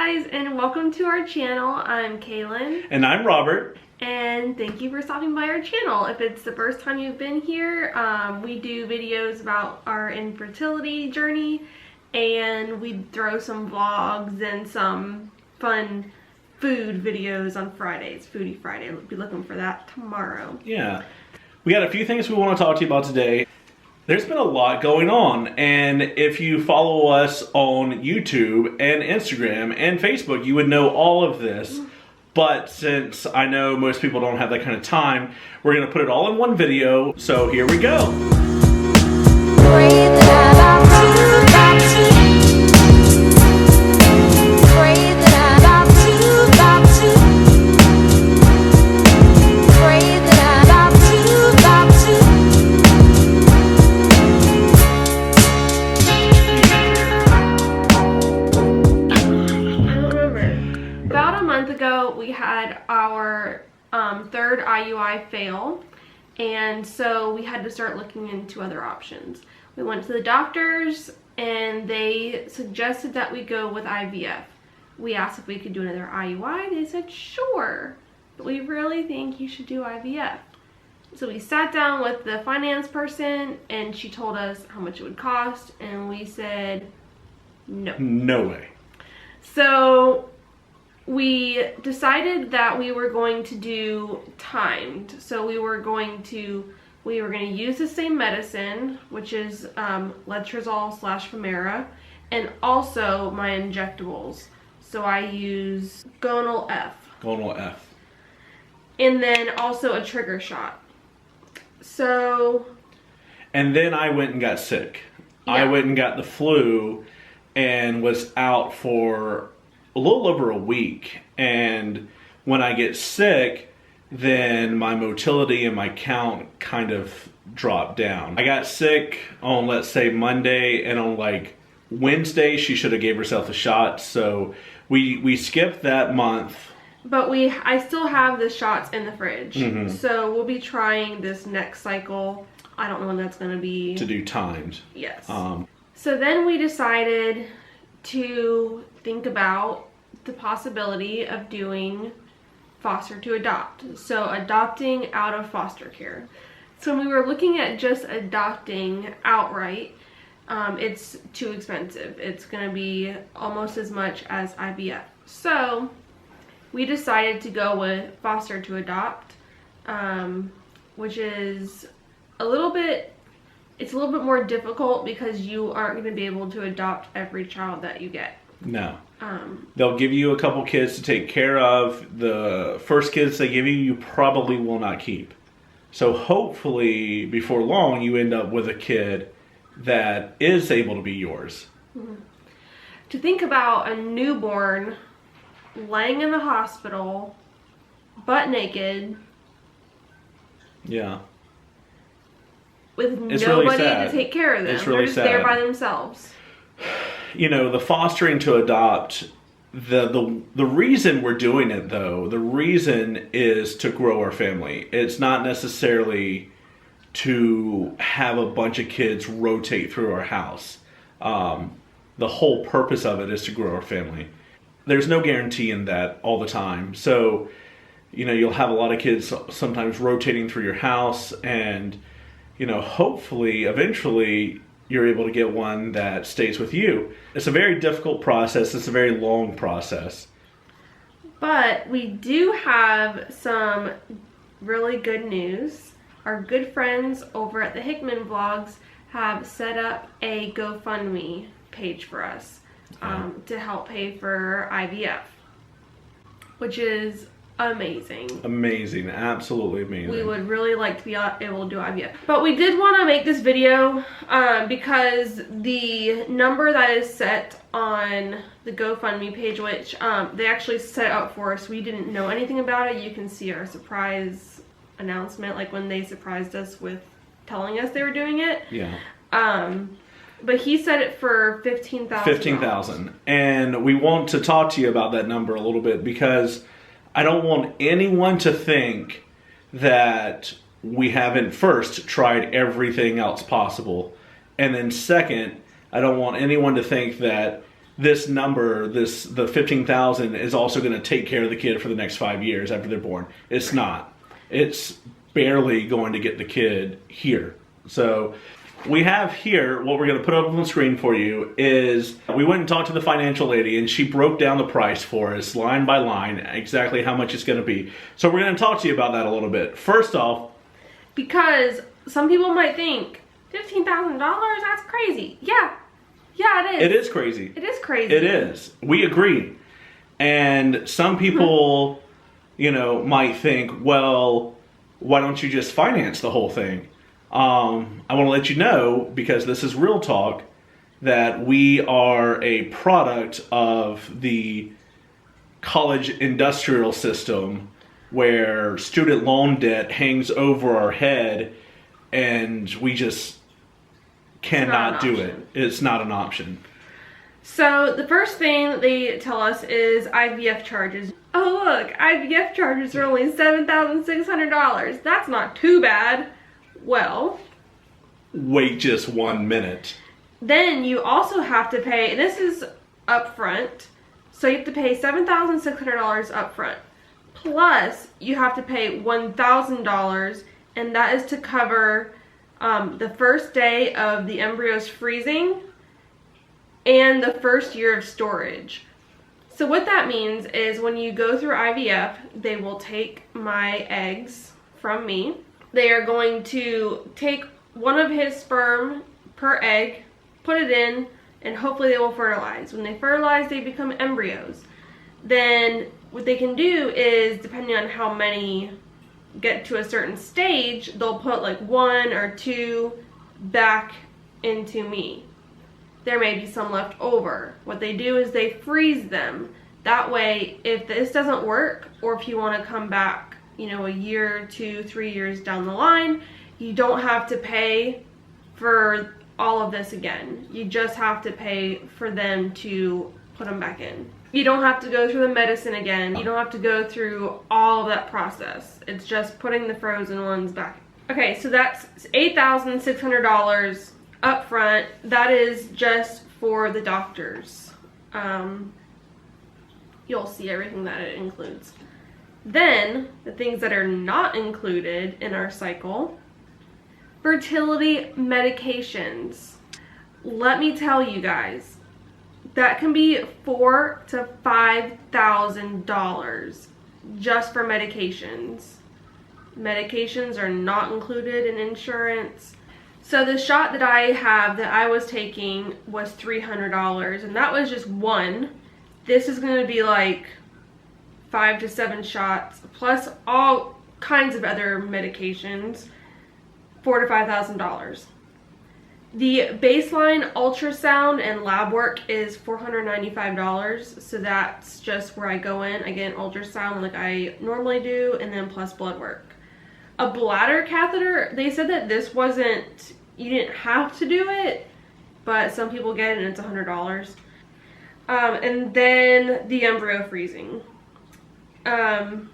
guys, and welcome to our channel. I'm Kalyn. And I'm Robert. And thank you for stopping by our channel. If it's the first time you've been here, we do videos about our infertility journey, and we throw some vlogs and some fun food videos on Fridays. Foodie Friday. I'll be looking for that tomorrow. Yeah. We got a few things we want to talk to you about today. There's been a lot going on, and if you follow us on YouTube and Instagram and Facebook, you would know all of this. But since I know most people don't have that kind of time, we're going to put it all in one video, so here we go. We had our third IUI fail, and so we had to start looking into other options. We went to the doctors and they suggested that we go with IVF. We asked if we could do another IUI. They said sure, but we really think you should do IVF. So we sat down with the finance person and she told us how much it would cost, and we said no. No way. So we decided that we were going to do timed. So we were going to use the same medicine, which is letrozole/Femara, and also my injectables. So I use Gonal F. Gonal F. And then also a trigger shot. So. And then I went and got sick. Yeah. I went and got the flu and was out for a little over a week, and when I get sick, then my motility and my count kind of dropped down. I got sick on, let's say, Monday, and on like Wednesday she should have gave herself a shot, so we skipped that month. But I still have the shots in the fridge. So we'll be trying this next cycle. I don't know when that's going to be. To do timed. Yes. So then we decided to think about the possibility of doing foster to adopt. So adopting out of foster care. So when we were looking at just adopting outright, it's too expensive. It's going to be almost as much as IVF. So we decided to go with foster to adopt, which is a little bit more difficult because you aren't going to be able to adopt every child that you get. No. They'll give you a couple kids to take care of. The first kids they give you, you probably will not keep. So hopefully before long you end up with a kid that is able to be yours. To think about a newborn laying in the hospital, butt naked. Yeah. With it's nobody really sad. to take care of them. It's really They're just sad. there by themselves. You know, the fostering to adopt, the reason we're doing it though, the reason is to grow our family. It's not necessarily to have a bunch of kids rotate through our house. The whole purpose of it is to grow our family. There's no guarantee in that all the time. So, you know, you'll have a lot of kids sometimes rotating through your house, and, you know, hopefully, eventually, you're able to get one that stays with you. It's a very difficult process. It's a very long process. But we do have some really good news. Our good friends over at the Hickman Vlogs have set up a GoFundMe page for us to help pay for IVF, which is amazing. Amazing. Absolutely amazing. We would really like to be able to do IVF. But we did want to make this video because the number that is set on the GoFundMe page, which they actually set up for us, we didn't know anything about it. You can see our surprise announcement, like when they surprised us with telling us they were doing it. Yeah. But he set it for $15,000. $15,000. And we want to talk to you about that number a little bit, because I don't want anyone to think that we haven't first tried everything else possible. And then second, I don't want anyone to think that this number, the 15,000 is also going to take care of the kid for the next 5 years after they're born. It's not. It's barely going to get the kid here. So we have here, what we're going to put up on the screen for you is, we went and talked to the financial lady and she broke down the price for us line by line, exactly how much it's going to be. So we're going to talk to you about that a little bit. First off, because some people might think $15,000, that's crazy. Yeah, it is. It is crazy. It is crazy. It is. We agree. And some people, you know, might think, well, why don't you just finance the whole thing? I want to let you know, because this is real talk, that we are a product of the college industrial system where student loan debt hangs over our head and we just cannot do it. It's not an option. So the first thing that they tell us is IVF charges. Oh look, IVF charges are only $7,600. That's not too bad. Well, wait just 1 minute. Then you also have to pay, and this is upfront, so you have to pay $7,600 upfront. Plus, you have to pay $1,000, and that is to cover the first day of the embryos freezing and the first year of storage. So what that means is when you go through IVF, they will take my eggs from me. They are going to take one of his sperm per egg, put it in, and hopefully they will fertilize. When they fertilize, they become embryos. Then what they can do is, depending on how many get to a certain stage, they'll put like 1 or 2 back into me. There may be some left over. What they do is they freeze them. That way, if this doesn't work, or if you want to come back, you know, a year, 2, 3 years down the line, you don't have to pay for all of this again. You just have to pay for them to put them back in. You don't have to go through the medicine again. You don't have to go through all of that process. It's just putting the frozen ones back. Okay, so that's $8,600 up front. That is just for the doctors. You'll see everything that it includes. Then, the things that are not included in our cycle: fertility medications. Let me tell you guys, that can be $4,000 to $5,000 just for medications. Medications are not included in insurance. So the shot that I was taking was $300, and that was just one. This is going to be like 5 to 7 shots, plus all kinds of other medications, $4,000 to $5,000. The baseline ultrasound and lab work is $495, so that's just where I go in. I get an ultrasound like I normally do, and then plus blood work. A bladder catheter, they said that this wasn't, you didn't have to do it, but some people get it and it's $100. And then the embryo freezing. And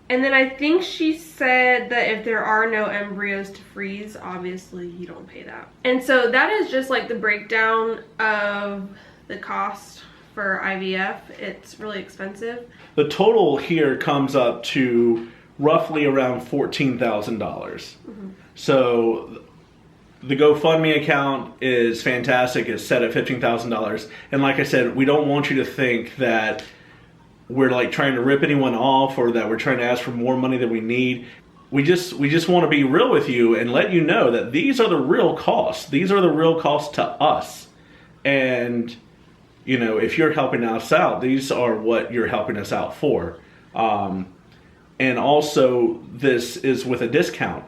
then I think she said that if there are no embryos to freeze, obviously you don't pay that. And so that is just like the breakdown of the cost for IVF. It's really expensive. The total here comes up to roughly around $14,000. Mm-hmm. So the GoFundMe account is fantastic. It's set at $15,000. And like I said, we don't want you to think that we're like trying to rip anyone off or that we're trying to ask for more money than we need. We just want to be real with you and let you know that these are the real costs. These are the real costs to us. And, you know, if you're helping us out, these are what you're helping us out for. And also, this is with a discount.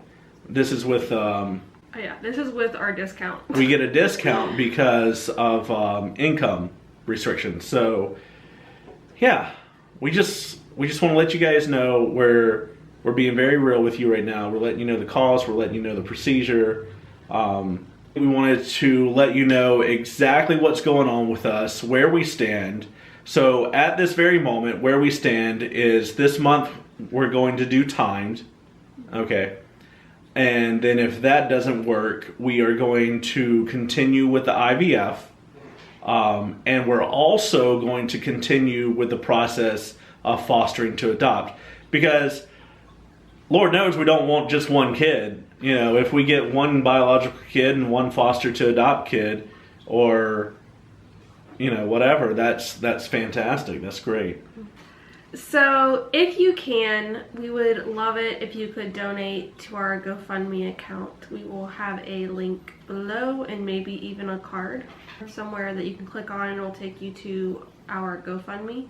This is with... this is with our discount. We get a discount because of income restrictions. So, yeah. We just want to let you guys know we're being very real with you right now. We're letting you know the cost. We're letting you know the procedure. We wanted to let you know exactly what's going on with us, where we stand. So at this very moment, where we stand is this month we're going to do timed. Okay. And then if that doesn't work, we are going to continue with the IVF. And we're also going to continue with the process of fostering to adopt, because Lord knows we don't want just one kid. You know, if we get one biological kid and one foster to adopt kid, or, you know, whatever, that's fantastic. That's great. So if you can, we would love it if you could donate to our GoFundMe account. We will have a link below and maybe even a card somewhere that you can click on, and it'll take you to our GoFundMe.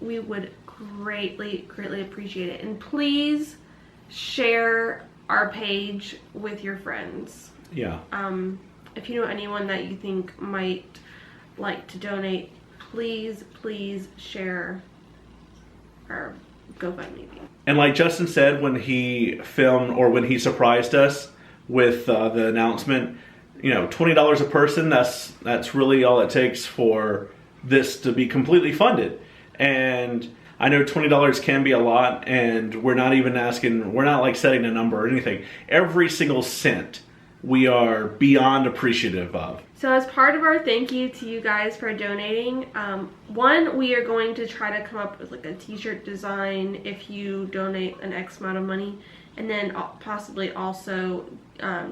We would greatly appreciate it. And please share our page with your friends. Yeah. If you know anyone that you think might like to donate, please share our GoFundMe. And like Justin said when he filmed, or when he surprised us with the announcement, you know, $20 a person, that's really all it takes for this to be completely funded. And I know $20 can be a lot, and we're not even asking, we're not like setting a number or anything. Every single cent we are beyond appreciative of. So as part of our thank you to you guys for donating, one, we are going to try to come up with like a t-shirt design if you donate an X amount of money, and then possibly also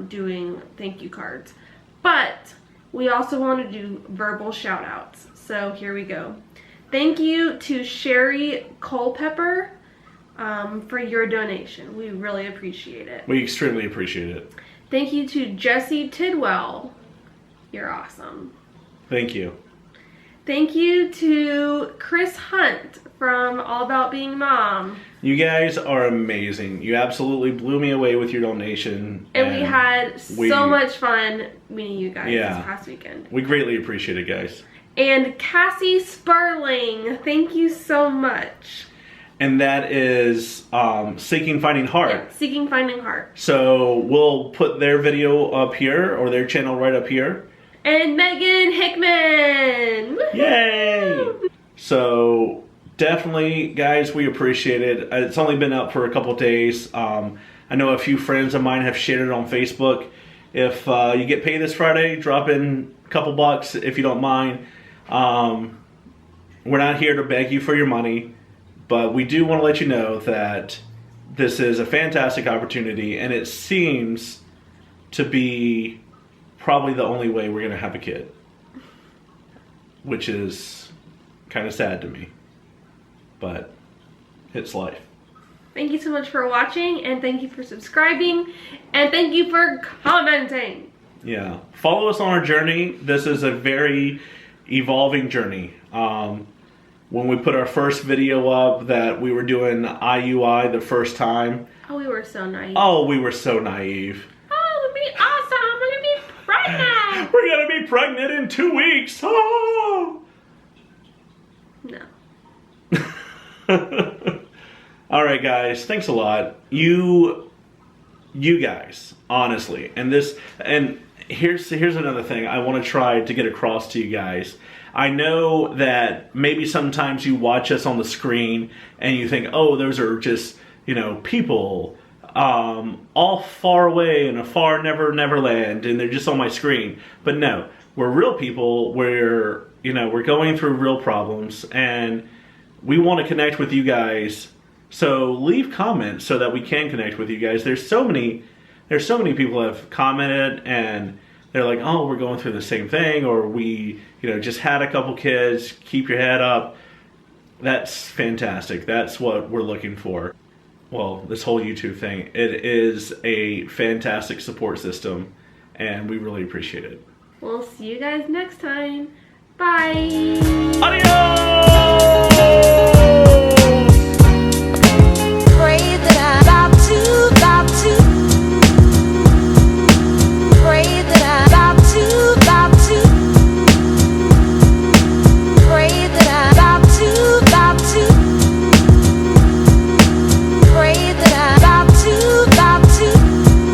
doing thank you cards. But we also want to do verbal shout outs. So here we go. Thank you to Sherry Culpepper for your donation. We really appreciate it. We extremely appreciate it. Thank you to Jesse Tidwell. You're awesome. Thank you. Thank you to Chris Hunt from All About Being Mom. You guys are amazing. You absolutely blew me away with your donation. And we had so much fun meeting you guys this past weekend. We greatly appreciate it, guys. And Cassie Sperling, thank you so much. And that is Seeking Finding Heart. Yeah, Seeking Finding Heart. So we'll put their video up here, or their channel right up here. And Megan Hickman! Woo-hoo! Yay! So definitely, guys, we appreciate it. It's only been up for a couple days. I know a few friends of mine have shared it on Facebook. If you get paid this Friday, drop in a couple bucks if you don't mind. We're not here to beg you for your money, but we do want to let you know that this is a fantastic opportunity, and it seems to be probably the only way we're going to have a kid, which is kind of sad to me, but it's life. Thank you so much for watching, and thank you for subscribing, and thank you for commenting. Yeah, follow us on our journey. This is a very evolving journey. When we put our first video up that we were doing IUI the first time. Oh, we were so naive. Oh, we were so naive. Oh, it'll be awesome. We're gonna be pregnant. We're gonna be pregnant in 2 weeks. Oh. No. All right, guys. Thanks a lot. You guys, honestly, and here's another thing I want to try to get across to you guys. I know that maybe sometimes you watch us on the screen and you think, oh, those are just, you know, people all far away in a far neverland, and they're just on my screen. But no, we're real people. We're going through real problems, and we want to connect with you guys. So leave comments so that we can connect with you guys. There's so many people have commented, and they're like, oh, we're going through the same thing, or we, just had a couple kids. Keep your head up. That's fantastic. That's what we're looking for. Well, this whole YouTube thing, it is a fantastic support system, and we really appreciate it. We'll see you guys next time. Bye. Adios!